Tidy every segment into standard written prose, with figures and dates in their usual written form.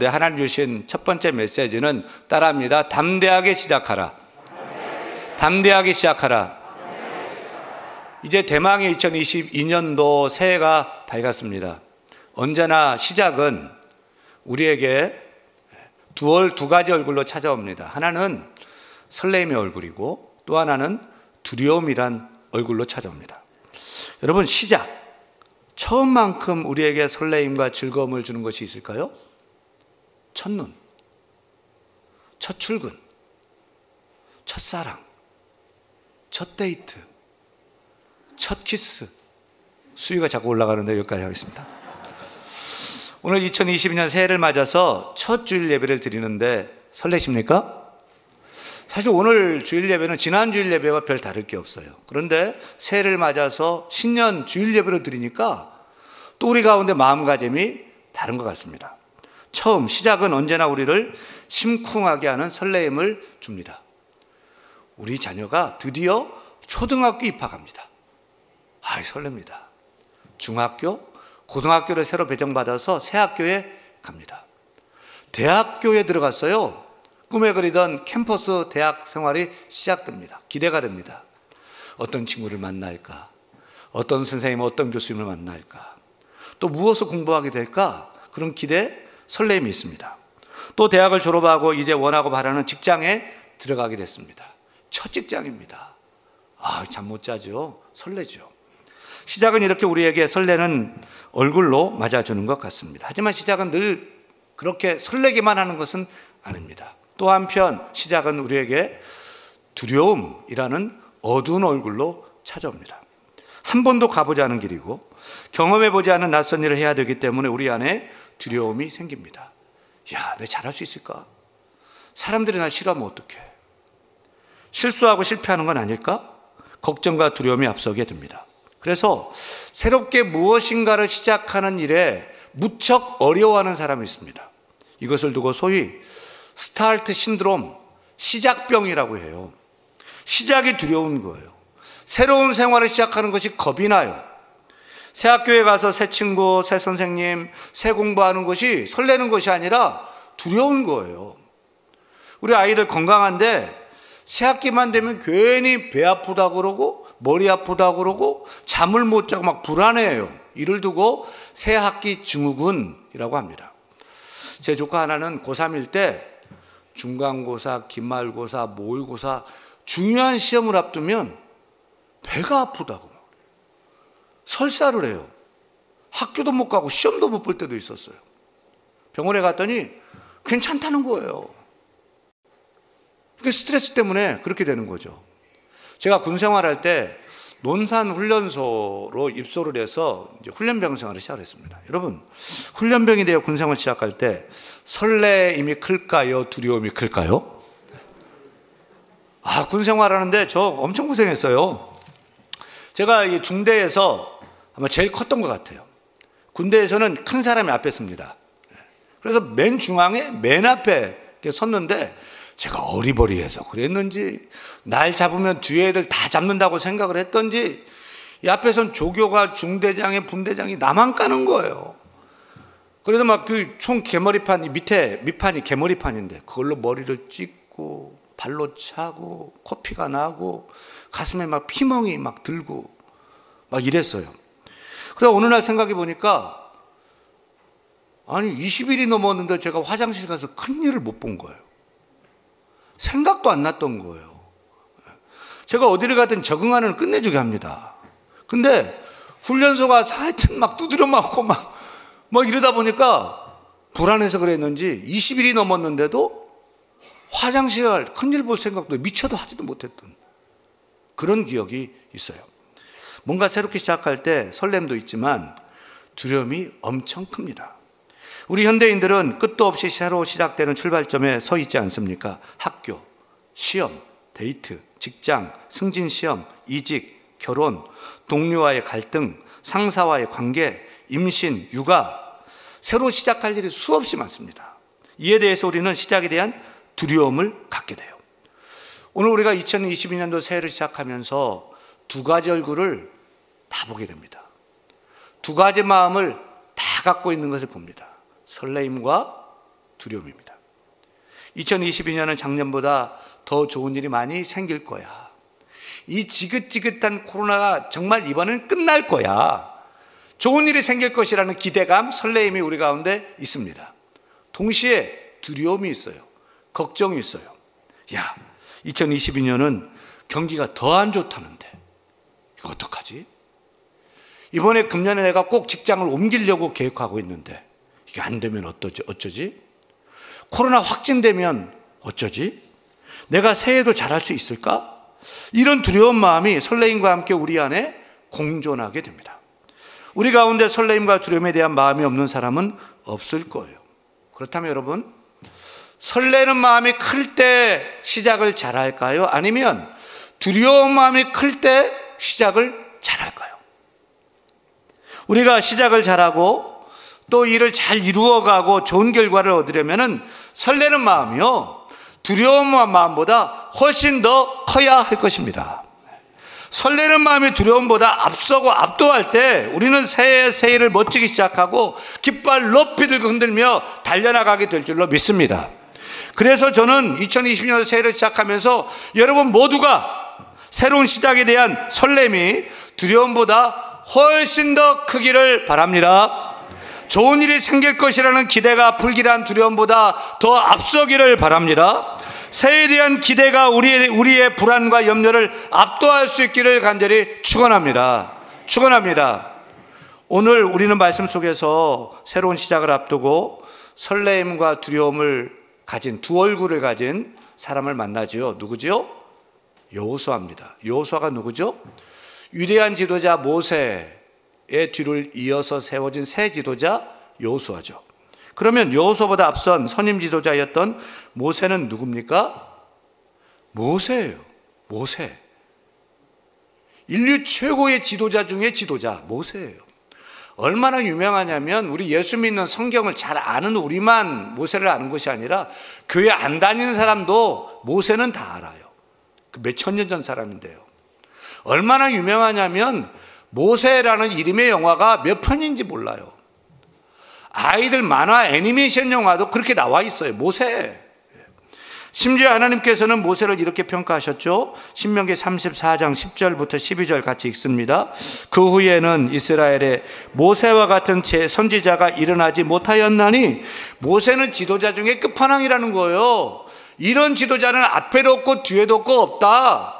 하나님 주신 첫 번째 메시지는 따라합니다. 담대하게 시작하라. 담대하게 시작하라. 이제 대망의 2022년도 새해가 밝았습니다. 언제나 시작은 우리에게 두 가지 얼굴로 찾아옵니다. 하나는 설레임의 얼굴이고 또 하나는 두려움이란 얼굴로 찾아옵니다. 여러분, 시작, 처음만큼 우리에게 설레임과 즐거움을 주는 것이 있을까요? 첫눈, 첫 출근, 첫사랑, 첫 데이트, 첫 키스. 수위가 자꾸 올라가는데 여기까지 하겠습니다. 오늘 2022년 새해를 맞아서 첫 주일 예배를 드리는데 설레십니까? 사실 오늘 주일 예배는 지난 주일 예배와 별 다를 게 없어요. 그런데 새해를 맞아서 신년 주일 예배를 드리니까 또 우리 가운데 마음가짐이 다른 것 같습니다. 처음, 시작은 언제나 우리를 심쿵하게 하는 설레임을 줍니다. 우리 자녀가 드디어 초등학교 입학합니다. 설렙니다. 중학교, 고등학교를 새로 배정받아서 새 학교에 갑니다. 대학교에 들어갔어요. 꿈에 그리던 캠퍼스 대학 생활이 시작됩니다. 기대가 됩니다. 어떤 친구를 만날까? 어떤 선생님, 어떤 교수님을 만날까? 또 무엇을 공부하게 될까? 그런 기대, 설렘이 있습니다. 또 대학을 졸업하고 이제 원하고 바라는 직장에 들어가게 됐습니다. 첫 직장입니다. 잠 못 자죠. 설레죠. 시작은 이렇게 우리에게 설레는 얼굴로 맞아주는 것 같습니다. 하지만 시작은 늘 그렇게 설레기만 하는 것은 아닙니다. 또 한편 시작은 우리에게 두려움이라는 어두운 얼굴로 찾아옵니다. 한 번도 가보지 않은 길이고 경험해보지 않은 낯선 일을 해야 되기 때문에 우리 안에 두려움이 생깁니다. 내가 잘할 수 있을까? 사람들이 날 싫어하면 어떡해? 실수하고 실패하는 건 아닐까? 걱정과 두려움이 앞서게 됩니다. 그래서 새롭게 무엇인가를 시작하는 일에 무척 어려워하는 사람이 있습니다. 이것을 두고 소위 스타트 신드롬, 시작병이라고 해요. 시작이 두려운 거예요. 새로운 생활을 시작하는 것이 겁이 나요. 새 학교에 가서 새 친구, 새 선생님, 새 공부하는 것이 설레는 것이 아니라 두려운 거예요. 우리 아이들 건강한데 새 학기만 되면 괜히 배 아프다고 그러고 머리 아프다고 그러고 잠을 못 자고 막 불안해해요. 이를 두고 새 학기 증후군이라고 합니다. 제 조카 하나는 고3일 때 중간고사, 기말고사, 모의고사 중요한 시험을 앞두면 배가 아프다고 설사를 해요. 학교도 못 가고 시험도 못 볼 때도 있었어요. 병원에 갔더니 괜찮다는 거예요. 그게 스트레스 때문에 그렇게 되는 거죠. 제가 군 생활할 때 논산 훈련소로 입소를 해서 이제 훈련병 생활을 시작했습니다. 여러분, 훈련병이 되어 군 생활을 시작할 때 설레임이 클까요? 두려움이 클까요? 군 생활하는데 저 엄청 고생했어요. 제가 이 중대에서 아마 제일 컸던 것 같아요. 군대에서는 큰 사람이 앞에 섭니다. 그래서 맨 중앙에 맨 앞에 섰는데 제가 어리버리해서 그랬는지 날 잡으면 뒤에 애들 다 잡는다고 생각을 했던지 이 앞에선 조교가 중대장에 분대장이 나만 까는 거예요. 그래서 막 그 총 개머리판 밑판이 개머리판인데 그걸로 머리를 찍고 발로 차고 코피가 나고 가슴에 막 피멍이 막 들고 막 이랬어요. 그래서 어느 날 생각해 보니까 20일이 넘었는데 제가 화장실 가서 큰일을 못 본 거예요. 생각도 안 났던 거예요. 제가 어디를 가든 적응하는 끝내주게 합니다. 근데 훈련소가 하여튼 막 두드려 맞고 막 이러다 보니까 불안해서 그랬는지 20일이 넘었는데도 화장실 갈 큰일 볼 생각도 미쳐도 하지도 못했던 그런 기억이 있어요. 뭔가 새롭게 시작할 때 설렘도 있지만 두려움이 엄청 큽니다. 우리 현대인들은 끝도 없이 새로 시작되는 출발점에 서 있지 않습니까? 학교, 시험, 데이트, 직장, 승진시험, 이직, 결혼, 동료와의 갈등, 상사와의 관계, 임신, 육아, 새로 시작할 일이 수없이 많습니다. 이에 대해서 우리는 시작에 대한 두려움을 갖게 돼요. 오늘 우리가 2022년도 새해를 시작하면서 두 가지 얼굴을 다 보게 됩니다. 두 가지 마음을 다 갖고 있는 것을 봅니다. 설레임과 두려움입니다. 2022년은 작년보다 더 좋은 일이 많이 생길 거야. 이 지긋지긋한 코로나가 정말 이번엔 끝날 거야. 좋은 일이 생길 것이라는 기대감, 설레임이 우리 가운데 있습니다. 동시에 두려움이 있어요. 걱정이 있어요. 야, 2022년은 경기가 더 안 좋다는데 이거 어떡하지? 이번에 금년에 내가 꼭 직장을 옮기려고 계획하고 있는데 이게 안 되면 어쩌지? 코로나 확진되면 어쩌지? 내가 새해도 잘할 수 있을까? 이런 두려운 마음이 설레임과 함께 우리 안에 공존하게 됩니다. 우리 가운데 설레임과 두려움에 대한 마음이 없는 사람은 없을 거예요. 그렇다면 여러분, 설레는 마음이 클 때 시작을 잘할까요? 아니면 두려운 마음이 클 때 시작을 잘할까요? 우리가 시작을 잘하고 또 일을 잘 이루어가고 좋은 결과를 얻으려면 설레는 마음이요, 두려운 마음보다 훨씬 더 커야 할 것입니다. 설레는 마음이 두려움보다 앞서고 압도할 때 우리는 새해를 멋지게 시작하고 깃발 높이 들고 흔들며 달려나가게 될 줄로 믿습니다. 그래서 저는 2020년 새해를 시작하면서 여러분 모두가 새로운 시작에 대한 설렘이 두려움보다 훨씬 더 크기를 바랍니다. 좋은 일이 생길 것이라는 기대가 불길한 두려움보다 더 앞서기를 바랍니다. 새해에 대한 기대가 우리의 불안과 염려를 압도할 수 있기를 간절히 축원합니다. 오늘 우리는 말씀 속에서 새로운 시작을 앞두고 설레임과 두려움을 가진 두 얼굴을 가진 사람을 만나지요. 누구지요? 여호수아입니다. 여호수아가 누구죠? 위대한 지도자 모세의 뒤를 이어서 세워진 새 지도자 여호수아죠. 그러면 여호수아보다 앞선 선임 지도자였던 모세는 누굽니까? 모세예요. 모세. 인류 최고의 지도자 중에 지도자 모세예요. 얼마나 유명하냐면 우리 예수 믿는 성경을 잘 아는 우리만 모세를 아는 것이 아니라 교회 안 다니는 사람도 모세는 다 알아요. 그 몇천 년 전 사람인데요. 얼마나 유명하냐면 모세라는 이름의 영화가 몇 편인지 몰라요. 아이들 만화 애니메이션 영화도 그렇게 나와 있어요. 모세. 심지어 하나님께서는 모세를 이렇게 평가하셨죠. 신명기 34장 10절부터 12절 같이 읽습니다. 그 후에는 이스라엘에 모세와 같은 선지자가 일어나지 못하였나니, 모세는 지도자 중에 끝판왕이라는 거예요. 이런 지도자는 앞에도 없고 뒤에도 없고 없다.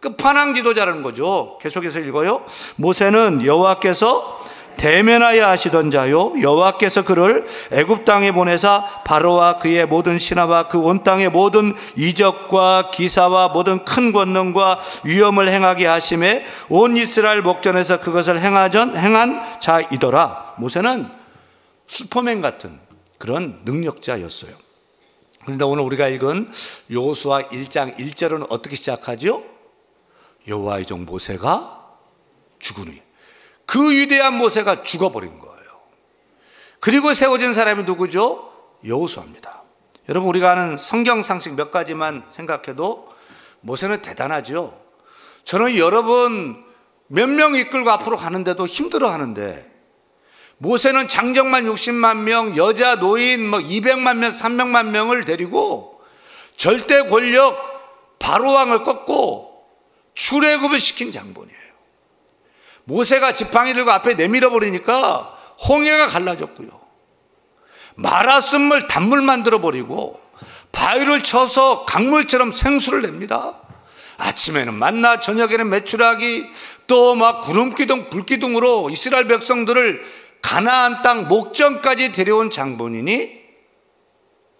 끝판왕 지도자라는 거죠. 계속해서 읽어요. 모세는 여호와께서 대면하여 하시던 자요, 여호와께서 그를 애굽 땅에 보내사 바로와 그의 모든 신하와 그 온 땅의 모든 이적과 기사와 모든 큰 권능과 위엄을 행하게 하심에 온 이스라엘 목전에서 그것을 행한 자이더라. 모세는 슈퍼맨 같은 그런 능력자였어요. 그런데 오늘 우리가 읽은 여호수아 1장 1절은 어떻게 시작하죠? 여호와의 종 모세가 죽으니, 그 위대한 모세가 죽어버린 거예요. 그리고 세워진 사람이 누구죠? 여호수아입니다. 여러분, 우리가 아는 성경 상식 몇 가지만 생각해도 모세는 대단하죠. 저는 여러분 몇 명 이끌고 앞으로 가는데도 힘들어 하는데, 모세는 장정만 60만 명, 여자 노인 200만 명, 300만 명을 데리고 절대 권력 바로왕을 꺾고 출애굽을 시킨 장본이에요. 모세가 지팡이 들고 앞에 내밀어 버리니까 홍해가 갈라졌고요, 마라순물 단물 만들어 버리고 바위를 쳐서 강물처럼 생수를 냅니다. 아침에는 만나, 저녁에는 메추라기, 또 구름기둥 불기둥으로 이스라엘 백성들을 가나안 땅 목전까지 데려온 장본인이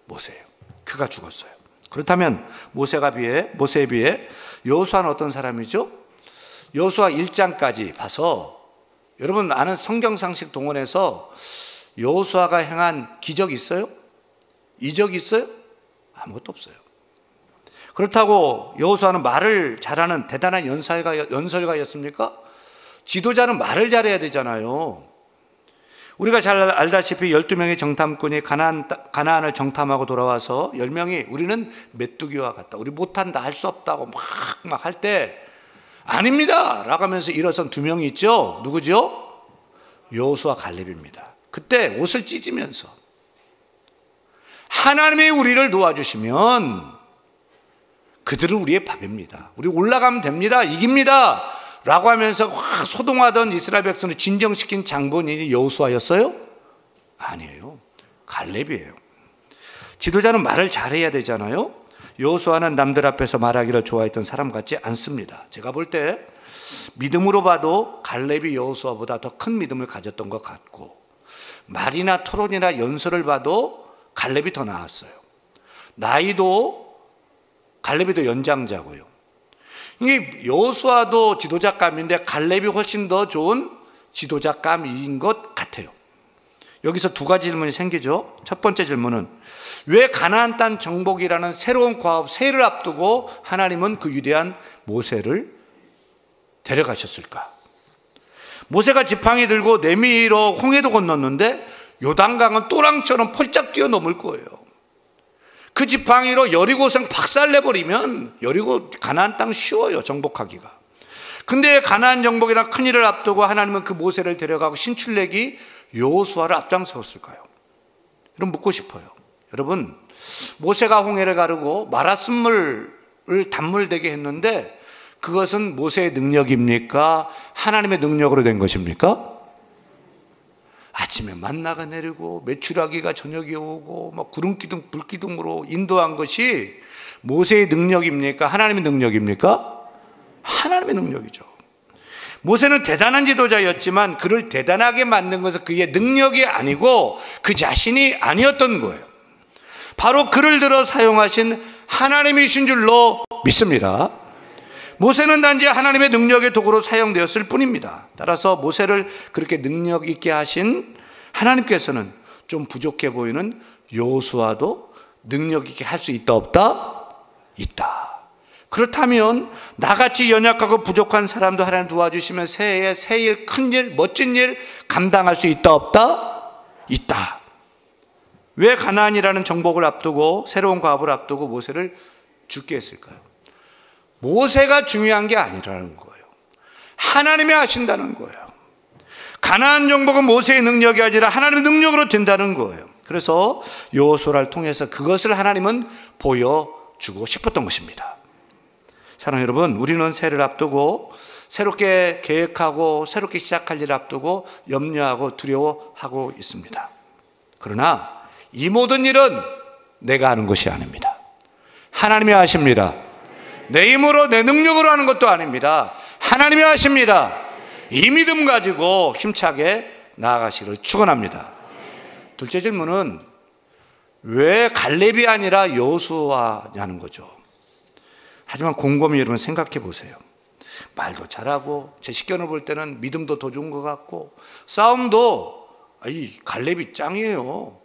모세예요. 그가 죽었어요. 그렇다면 모세에 비해 여호수아는 어떤 사람이죠? 여호수아 1장까지 봐서 여러분 아는 성경상식 동원해서 여호수아가 행한 기적이 있어요? 이적이 있어요? 아무것도 없어요. 그렇다고 여호수아는 말을 잘하는 대단한 연설가였습니까? 지도자는 말을 잘해야 되잖아요. 우리가 잘 알다시피 12명의 정탐꾼이 가나안을 정탐하고 돌아와서 10명이 우리는 메뚜기와 같다, 우리 못한다, 할 수 없다고 막 할 때, 아닙니다 라고 하면서 일어선 2명이 있죠. 누구죠? 여호수아 갈렙입니다. 그때 옷을 찢으면서 하나님이 우리를 도와주시면 그들은 우리의 밥입니다. 우리 올라가면 됩니다. 이깁니다. 라고 하면서 확 소동하던 이스라엘 백성을 진정시킨 장본인이 여호수아였어요? 아니에요. 갈렙이에요. 지도자는 말을 잘해야 되잖아요. 여호수아는 남들 앞에서 말하기를 좋아했던 사람 같지 않습니다. 제가 볼 때 믿음으로 봐도 갈렙이 여호수아보다 더 큰 믿음을 가졌던 것 같고, 말이나 토론이나 연설을 봐도 갈렙이 더 나았어요. 나이도 갈렙이 더 연장자고요. 이게 여호수아도 지도자감인데 갈렙이 훨씬 더 좋은 지도자감인 것 같아요. 여기서 두 가지 질문이 생기죠. 첫 번째 질문은 왜 가나안 땅 정복이라는 새로운 과업 세를 앞두고 하나님은 그 위대한 모세를 데려가셨을까? 모세가 지팡이 들고 내미로 홍해도 건넜는데 요단강은 또랑처럼 펄쩍 뛰어넘을 거예요. 그 지팡이로 여리고성 박살내버리면 여리고 가나안 땅 쉬워요, 정복하기가. 근데 가나안 정복이란 큰일을 앞두고 하나님은 그 모세를 데려가고 신출내기 여호수아를 앞장세웠을까요? 여러분 묻고 싶어요. 여러분, 모세가 홍해를 가르고 마라순물을 단물되게 했는데 그것은 모세의 능력입니까? 하나님의 능력으로 된 것입니까? 아침에 만나가 내리고 메추라기가 저녁에 오고 막 구름기둥 불기둥으로 인도한 것이 모세의 능력입니까? 하나님의 능력입니까? 하나님의 능력이죠. 모세는 대단한 지도자였지만 그를 대단하게 만든 것은 그의 능력이 아니고 그 자신이 아니었던 거예요. 바로 그를 들어 사용하신 하나님이신 줄로 믿습니다. 모세는 단지 하나님의 능력의 도구로 사용되었을 뿐입니다. 따라서 모세를 그렇게 능력 있게 하신 하나님께서는 좀 부족해 보이는 여호수아도 능력 있게 할 수 있다 없다? 있다. 그렇다면 나같이 연약하고 부족한 사람도 하나님 도와주시면 새해 새일 큰일 멋진 일 감당할 수 있다 없다? 있다. 왜 가나안이라는 정복을 앞두고 새로운 과업을 앞두고 모세를 죽게 했을까요? 모세가 중요한 게 아니라는 거예요. 하나님이 하신다는 거예요. 가나안 정복은 모세의 능력이 아니라 하나님의 능력으로 된다는 거예요. 그래서 여호수아를 통해서 그것을 하나님은 보여주고 싶었던 것입니다. 사랑하는 여러분, 우리는 새해를 앞두고 새롭게 계획하고 새롭게 시작할 일을 앞두고 염려하고 두려워하고 있습니다. 그러나 이 모든 일은 내가 하는 것이 아닙니다. 하나님이 하십니다. 내 힘으로 내 능력으로 하는 것도 아닙니다. 하나님이 하십니다. 이 믿음 가지고 힘차게 나아가시기를 축원합니다. 둘째 질문은 왜 갈렙이 아니라 여호수아냐는 거죠. 하지만 곰곰이 여러분 생각해 보세요. 말도 잘하고 제 식견을 볼 때는 믿음도 더 좋은 것 같고 싸움도 이 갈렙이 짱이에요.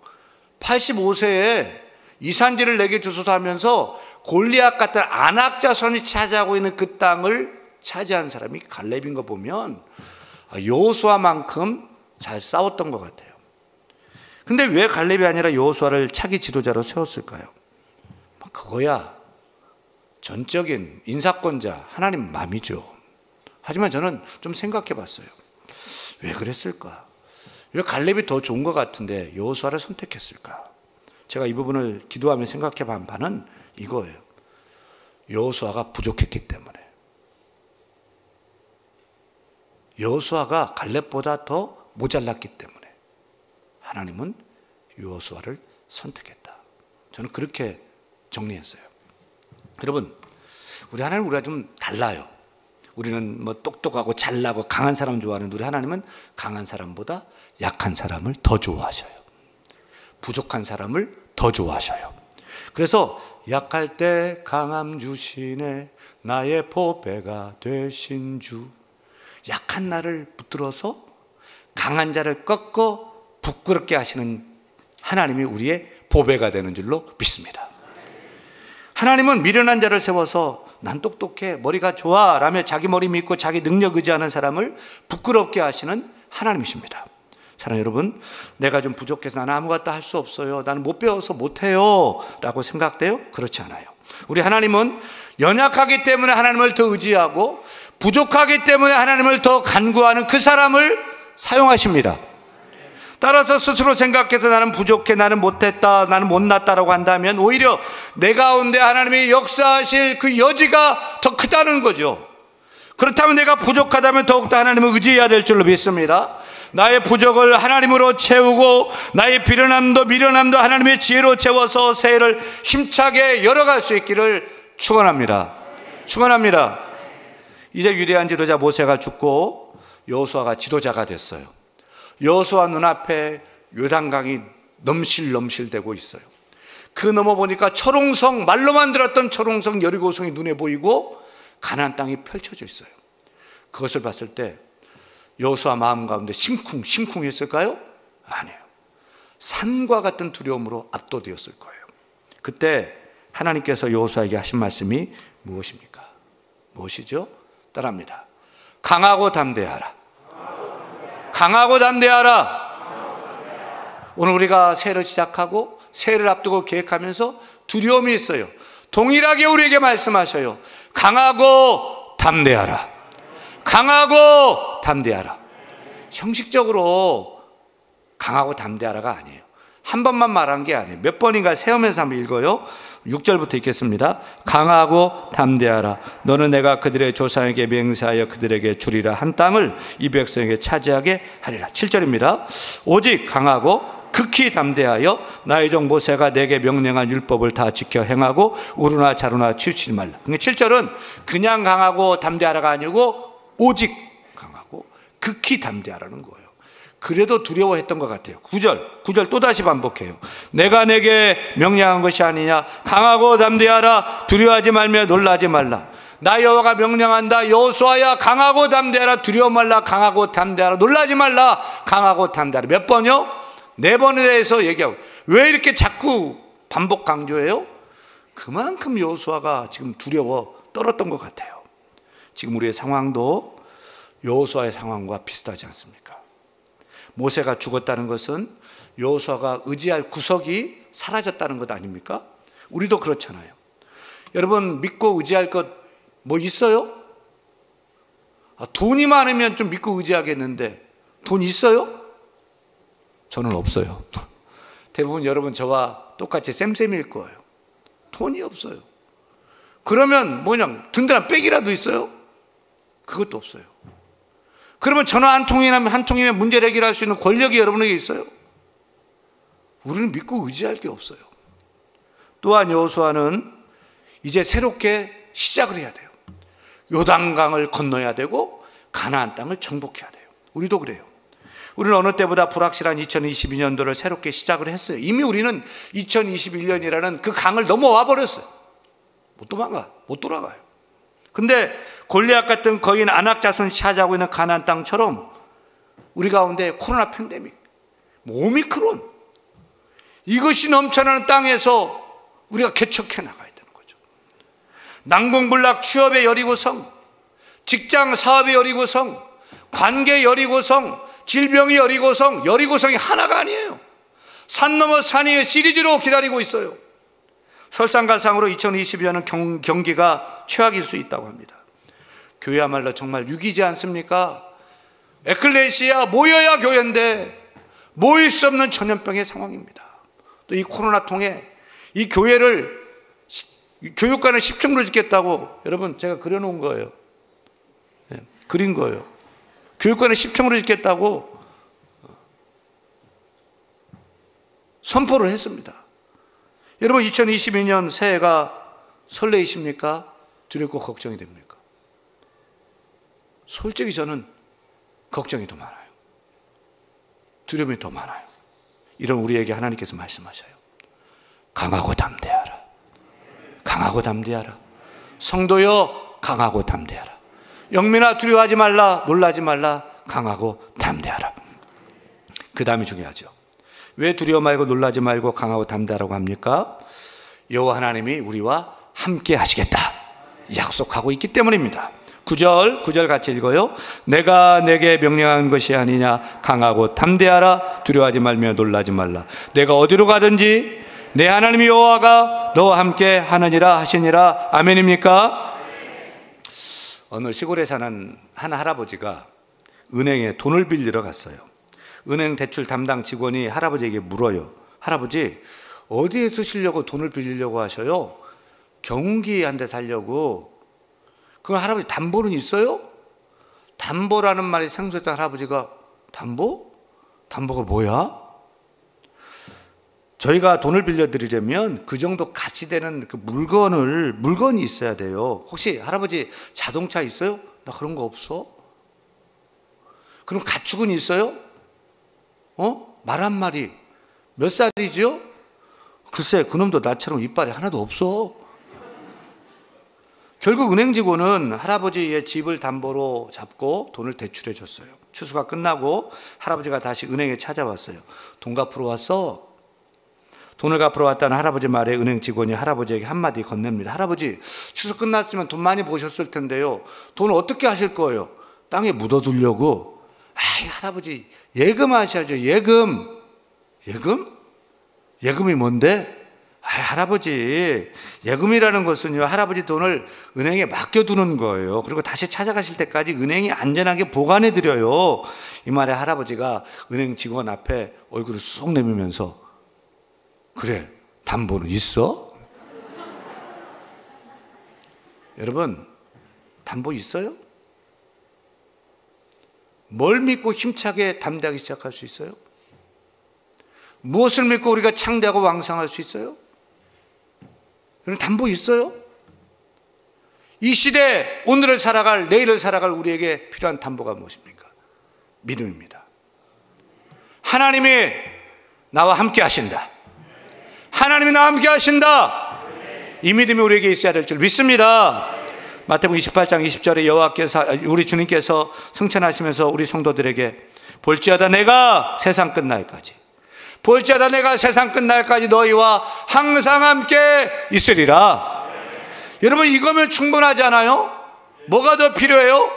85세에 이산지를 내게 주소서 하면서 골리앗 같은 안악 자손이 차지하고 있는 그 땅을 차지한 사람이 갈렙인 거 보면 여호수아만큼 잘 싸웠던 것 같아요. 근데 왜 갈렙이 아니라 여호수아를 차기 지도자로 세웠을까요? 그거야 전적인 인사권자 하나님 맘이죠. 하지만 저는 좀 생각해 봤어요. 왜 그랬을까? 왜 갈렙이 더 좋은 것 같은데 여호수아를 선택했을까? 제가 이 부분을 기도하며 생각해 본 바는 이거예요. 여호수아가 부족했기 때문에. 여호수아가 갈렙보다 더 모자랐기 때문에 하나님은 여호수아를 선택했다. 저는 그렇게 정리했어요. 여러분, 우리 하나님 우리가 좀 달라요. 우리는 뭐 똑똑하고 잘나고 강한 사람 좋아하는데 우리 하나님은 강한 사람보다 약한 사람을 더 좋아하셔요. 부족한 사람을 더 좋아하셔요. 그래서 약할 때 강함 주시네 나의 보배가 되신 주. 약한 나를 붙들어서 강한 자를 꺾어 부끄럽게 하시는 하나님이 우리의 보배가 되는 줄로 믿습니다. 하나님은 미련한 자를 세워서 난 똑똑해 머리가 좋아 라며 자기 머리 믿고 자기 능력 의지하는 사람을 부끄럽게 하시는 하나님이십니다. 사랑하는 여러분, 내가 좀 부족해서 나는 아무것도 할 수 없어요, 나는 못 배워서 못해요 라고 생각돼요? 그렇지 않아요. 우리 하나님은 연약하기 때문에 하나님을 더 의지하고 부족하기 때문에 하나님을 더 간구하는 그 사람을 사용하십니다. 따라서 스스로 생각해서 나는 부족해, 나는 못했다, 나는 못났다라고 한다면 오히려 내 가운데 하나님이 역사하실 그 여지가 더 크다는 거죠. 그렇다면 내가 부족하다면 더욱더 하나님을 의지해야 될 줄로 믿습니다. 나의 부족을 하나님으로 채우고 나의 비련함도 미련함도 하나님의 지혜로 채워서 새해를 힘차게 열어갈 수 있기를 축원합니다. 축원합니다. 이제 위대한 지도자 모세가 죽고 여호수아가 지도자가 됐어요. 여호수아 눈앞에 요단강이 넘실넘실대고 있어요. 그 넘어 보니까 철옹성, 말로만 들었던 철옹성 여리고성이 눈에 보이고 가나안 땅이 펼쳐져 있어요. 그것을 봤을 때 여호수아 마음 가운데 심쿵했을까요? 아니에요. 산과 같은 두려움으로 압도되었을 거예요. 그때 하나님께서 여호수아에게 하신 말씀이 무엇입니까? 무엇이죠? 따라합니다. 강하고 담대하라. 강하고 담대하라. 오늘 우리가 새해를 시작하고 새해를 앞두고 계획하면서 두려움이 있어요. 동일하게 우리에게 말씀하셔요. 강하고 담대하라. 강하고 담대하라. 형식적으로 강하고 담대하라가 아니에요. 한 번만 말한 게 아니에요. 몇 번인가 세우면서 한번 읽어요. 6절부터 읽겠습니다. 강하고 담대하라. 너는 내가 그들의 조상에게 맹세하여 그들에게 주리라 한 땅을 이 백성에게 차지하게 하리라. 7절입니다. 오직 강하고 극히 담대하여 나의 종 모세가 내게 명령한 율법을 다 지켜 행하고 우루나 자루나 치우치지 말라. 7절은 그냥 강하고 담대하라가 아니고 오직 강하고 극히 담대하라는 거예요. 그래도 두려워했던 것 같아요. 9절 또다시 반복해요. 내가 내게 명령한 것이 아니냐. 강하고 담대하라. 두려워하지 말며 놀라지 말라. 나 여호와가 명령한다. 여호수아야 강하고 담대하라. 두려워 말라. 강하고 담대하라. 놀라지 말라. 강하고 담대하라. 몇 번요? 4번에 대해서 얘기하고. 왜 이렇게 자꾸 반복 강조해요? 그만큼 여호수아가 지금 두려워 떨었던 것 같아요. 지금 우리의 상황도 여호수아의 상황과 비슷하지 않습니까? 모세가 죽었다는 것은 여호수아가 의지할 구석이 사라졌다는 것 아닙니까? 우리도 그렇잖아요. 여러분 믿고 의지할 것 뭐 있어요? 돈이 많으면 좀 믿고 의지하겠는데 돈 있어요? 저는 없어요. 대부분 여러분 저와 똑같이 쌤쌤일 거예요. 돈이 없어요. 그러면 뭐냐, 든든한 백이라도 있어요? 그것도 없어요. 그러면 전화 한 통이면 문제를 해결할 수 있는 권력이 여러분에게 있어요? 우리는 믿고 의지할 게 없어요. 또한 여호수아는 이제 새롭게 시작을 해야 돼요. 요단강을 건너야 되고 가나안 땅을 정복해야 돼요. 우리도 그래요. 우리는 어느 때보다 불확실한 2022년도를 새롭게 시작을 했어요. 이미 우리는 2021년이라는 그 강을 넘어와 버렸어요. 못 돌아가요. 근데 골리앗 같은 거인 아낙 자손이 차지하고 있는 가나안 땅처럼 우리 가운데 코로나 팬데믹, 오미크론, 이것이 넘쳐나는 땅에서 우리가 개척해 나가야 되는 거죠. 난공불락 취업의 여리고성, 직장 사업의 여리고성, 관계 여리고성, 질병이 여리고성, 여리고성이 하나가 아니에요. 산 넘어 산이 시리즈로 기다리고 있어요. 설상가상으로 2022년은 경기가 최악일 수 있다고 합니다. 교회야말로 정말 위기지 않습니까? 에클레시아 모여야 교회인데 모일 수 없는 전염병의 상황입니다. 또 이 코로나 통해 이 교회를 교육관을 10층으로 짓겠다고 여러분 제가 그려놓은 거예요. 네, 그린 거예요. 교육관을 10층으로 짓겠다고 선포를 했습니다. 여러분 2022년 새해가 설레이십니까? 두렵고 걱정이 됩니까? 솔직히 저는 걱정이 더 많아요. 두려움이 더 많아요. 이런 우리에게 하나님께서 말씀하셔요. 강하고 담대하라. 강하고 담대하라. 성도여 강하고 담대하라. 영민아 두려워하지 말라. 놀라지 말라. 강하고 담대하라. 그 다음이 중요하죠. 왜 두려워 말고 놀라지 말고 강하고 담대하라고 합니까? 여호와 하나님이 우리와 함께 하시겠다 약속하고 있기 때문입니다. 9절 같이 읽어요. 내가 내게 명령한 것이 아니냐. 강하고 담대하라. 두려워하지 말며 놀라지 말라. 내가 어디로 가든지 내 하나님 여호와가 너와 함께 하느니라 하시니라. 아멘입니까? 어느 시골에 사는 한 할아버지가 은행에 돈을 빌리러 갔어요. 은행 대출 담당 직원이 할아버지에게 물어요. 할아버지, 어디에 쓰시려고 돈을 빌리려고 하셔요? 경운기 한 대 살려고. 그럼 할아버지 담보는 있어요? 담보라는 말이 생소했던 할아버지가 담보? 담보가 뭐야? 저희가 돈을 빌려드리려면 그 정도 값이 되는 그 물건이 있어야 돼요. 혹시 할아버지 자동차 있어요? 나 그런 거 없어. 그럼 가축은 있어요? 말 한 마리. 몇 살이죠? 글쎄, 그놈도 나처럼 이빨이 하나도 없어. 결국 은행 직원은 할아버지의 집을 담보로 잡고 돈을 대출해 줬어요. 추수가 끝나고 할아버지가 다시 은행에 찾아왔어요. 돈 갚으러 왔어? 돈을 갚으러 왔다는 할아버지 말에 은행 직원이 할아버지에게 한마디 건넵니다. 할아버지, 추수 끝났으면 돈 많이 버셨을 텐데요. 돈 어떻게 하실 거예요? 땅에 묻어두려고. 아이, 할아버지, 예금하셔야죠. 예금. 예금? 예금이 뭔데? 아이, 할아버지, 예금이라는 것은요, 할아버지 돈을 은행에 맡겨두는 거예요. 그리고 다시 찾아가실 때까지 은행이 안전하게 보관해 드려요. 이 말에 할아버지가 은행 직원 앞에 얼굴을 쑥 내밀면서, 그래, 담보는 있어? 여러분, 담보 있어요? 뭘 믿고 힘차게 담대하게 시작할 수 있어요? 무엇을 믿고 우리가 창대하고 왕성할 수 있어요? 여러분, 담보 있어요? 이 시대, 오늘을 살아갈, 내일을 살아갈 우리에게 필요한 담보가 무엇입니까? 믿음입니다. 하나님이 나와 함께 하신다. 하나님이 나와 함께 하신다. 이 믿음이 우리에게 있어야 될 줄 믿습니다. 마태복음 28장 20절에 여호와께서, 우리 주님께서 승천하시면서 우리 성도들에게 볼지어다 내가 세상 끝날까지, 볼지어다 내가 세상 끝날까지 너희와 항상 함께 있으리라. 여러분, 이거면 충분하지 않아요? 뭐가 더 필요해요?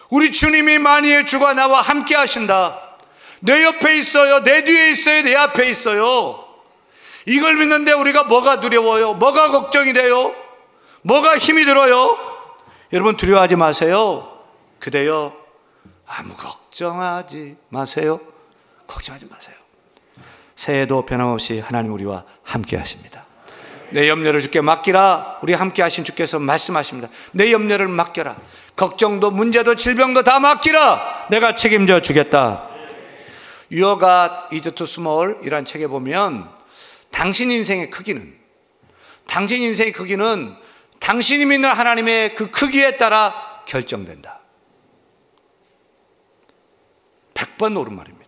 우리 주님이 만유의 주가 나와 함께 하신다. 내 옆에 있어요. 내 뒤에 있어요. 내 앞에 있어요. 이걸 믿는데 우리가 뭐가 두려워요? 뭐가 걱정이 돼요? 뭐가 힘이 들어요? 여러분, 두려워하지 마세요. 그대여 아무 걱정하지 마세요. 걱정하지 마세요. 새해도 변함없이 하나님 우리와 함께 하십니다. 내 염려를 주께 맡기라. 우리 함께 하신 주께서 말씀하십니다. 내 염려를 맡겨라. 걱정도 문제도 질병도 다 맡기라. 내가 책임져 주겠다. You got it too small 이란 책에 보면 당신 인생의 크기는 당신이 믿는 하나님의 그 크기에 따라 결정된다. 100번 옳은 말입니다.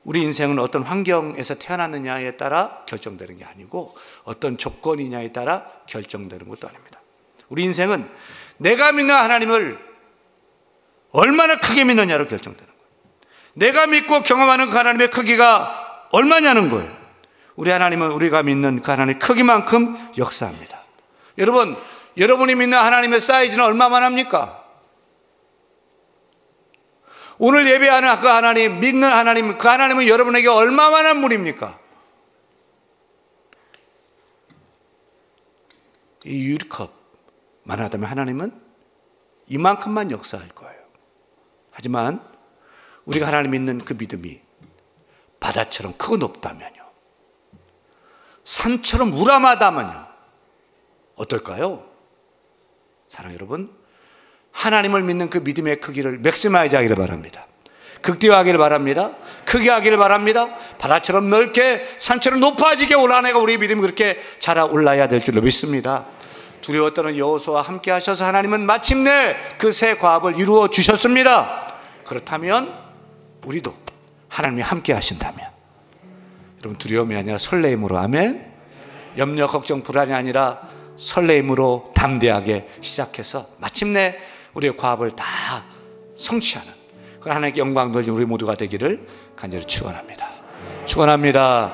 우리 인생은 어떤 환경에서 태어났느냐에 따라 결정되는 게 아니고 어떤 조건이냐에 따라 결정되는 것도 아닙니다. 우리 인생은 내가 믿는 하나님을 얼마나 크게 믿느냐로 결정되는 거예요. 내가 믿고 경험하는 그 하나님의 크기가 얼마냐는 거예요. 우리 하나님은 우리가 믿는 그 하나님의 크기만큼 역사합니다. 여러분, 여러분이 믿는 하나님의 사이즈는 얼마만 합니까? 오늘 예배하는 그 하나님, 믿는 하나님, 그 하나님은 여러분에게 얼마만한 분입니까? 이 유리컵만 하다면 하나님은 이만큼만 역사할 거예요. 하지만 우리가 하나님 믿는 그 믿음이 바다처럼 크고 높다면요, 산처럼 우람하다면요, 어떨까요? 사랑 여러분, 하나님을 믿는 그 믿음의 크기를 맥시마이즈 하기를 바랍니다. 극대화하기를 바랍니다. 크게 하기를 바랍니다. 바다처럼 넓게, 산처럼 높아지게 올라내가 우리의 믿음이 그렇게 자라 올라야 될 줄로 믿습니다. 두려웠던 여호수아와 함께 하셔서 하나님은 마침내 그 새 과업을 이루어 주셨습니다. 그렇다면 우리도 하나님이 함께 하신다면, 여러분, 두려움이 아니라 설레임으로, 아멘. 염려, 걱정, 불안이 아니라 설레임으로 담대하게 시작해서 마침내 우리의 과업을 다 성취하는 그런 하나님께 영광 돌리는 우리 모두가 되기를 간절히 축원합니다. 축원합니다.